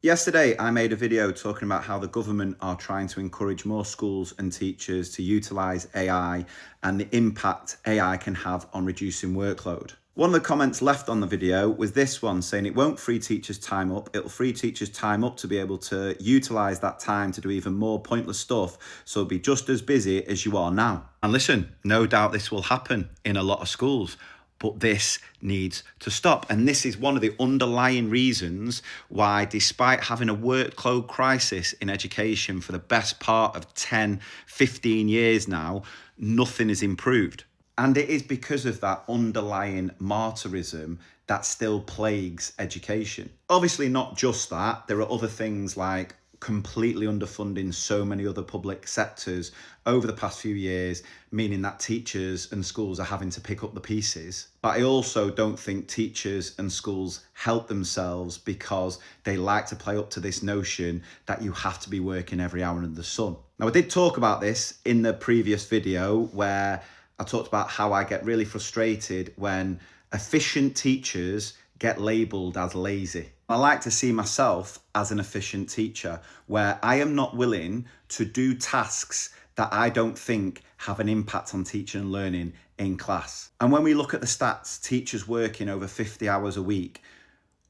Yesterday, I made a video talking about how the government are trying to encourage more schools and teachers to utilise AI and the impact AI can have on reducing workload. One of the comments left on the video was this one saying it won't free teachers' time up, it'll free teachers' time up to be able to utilise that time to do even more pointless stuff, so be just as busy as you are now. And listen, no doubt this will happen in a lot of schools. But this needs to stop. And this is one of the underlying reasons why, despite having a workload crisis in education for the best part of 10, 15 years now, nothing has improved. And it is because of that underlying martyrism that still plagues education. Obviously, not just that, there are other things like completely underfunding so many other public sectors over the past few years, meaning that teachers and schools are having to pick up the pieces. But I also don't think teachers and schools help themselves because they like to play up to this notion that you have to be working every hour under the sun. Now, I did talk about this in the previous video where I talked about how I get really frustrated when efficient teachers get labelled as lazy. I like to see myself as an efficient teacher where I am not willing to do tasks that I don't think have an impact on teaching and learning in class. And when we look at the stats, teachers working over 50 hours a week,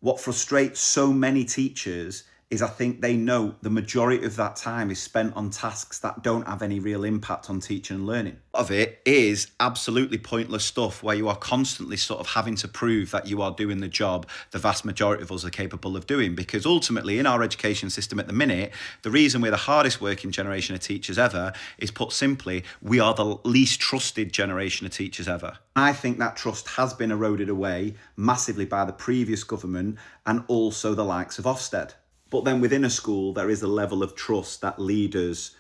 what frustrates so many teachers is I think they know the majority of that time is spent on tasks that don't have any real impact on teaching and learning. A lot of it is absolutely pointless stuff where you are constantly sort of having to prove that you are doing the job the vast majority of us are capable of doing. Because ultimately, in our education system at the minute, the reason we're the hardest working generation of teachers ever is, put simply, we are the least trusted generation of teachers ever. I think that trust has been eroded away massively by the previous government and also the likes of Ofsted. But then within a school, there is a level of trust that leaders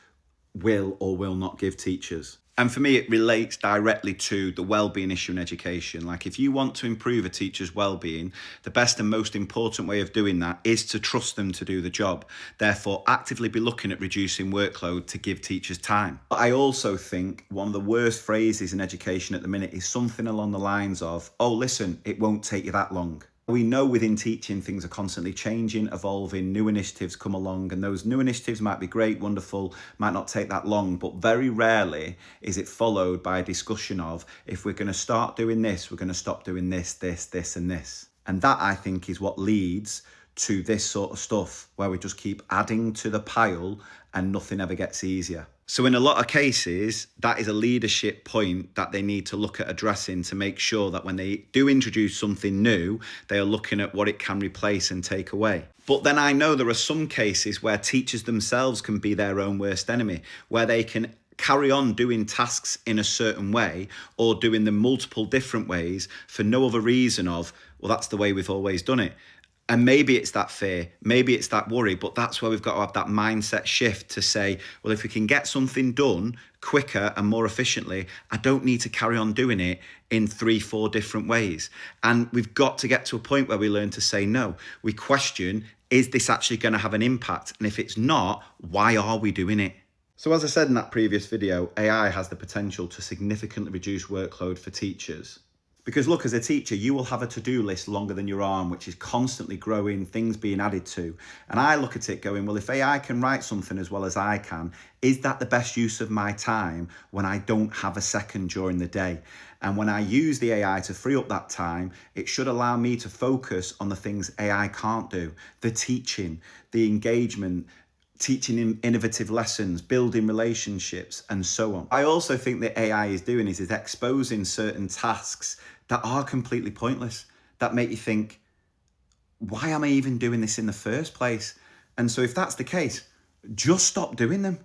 will or will not give teachers. And for me, it relates directly to the well-being issue in education. Like, if you want to improve a teacher's well-being, the best and most important way of doing that is to trust them to do the job. Therefore, actively be looking at reducing workload to give teachers time. But I also think one of the worst phrases in education at the minute is something along the lines of, oh, listen, it won't take you that long. We know within teaching things are constantly changing, evolving, new initiatives come along, and those new initiatives might be great, wonderful, might not take that long, but very rarely is it followed by a discussion of, if we're going to start doing this, we're going to stop doing this, this, and this. And that, I think, is what leads to this sort of stuff where we just keep adding to the pile and nothing ever gets easier. So in a lot of cases, that is a leadership point that they need to look at addressing to make sure that when they do introduce something new, they are looking at what it can replace and take away. But then I know there are some cases where teachers themselves can be their own worst enemy, where they can carry on doing tasks in a certain way or doing them multiple different ways for no other reason of, well, that's the way we've always done it. And maybe it's that fear, maybe it's that worry, but that's where we've got to have that mindset shift to say, well, if we can get something done quicker and more efficiently, I don't need to carry on doing it in 3-4 different ways. And we've got to get to a point where we learn to say no. We question, is this actually going to have an impact? And if it's not, why are we doing it? So as I said in that previous video, AI has the potential to significantly reduce workload for teachers. Because look, as a teacher, you will have a to-do list longer than your arm, which is constantly growing, things being added to. And I look at it going, well, if AI can write something as well as I can, is that the best use of my time when I don't have a second during the day? And when I use the AI to free up that time, it should allow me to focus on the things AI can't do. The teaching, the engagement, teaching innovative lessons, building relationships, and so on. I also think that AI is doing is exposing certain tasks that are completely pointless, that make you think, why am I even doing this in the first place? And so if that's the case, just stop doing them.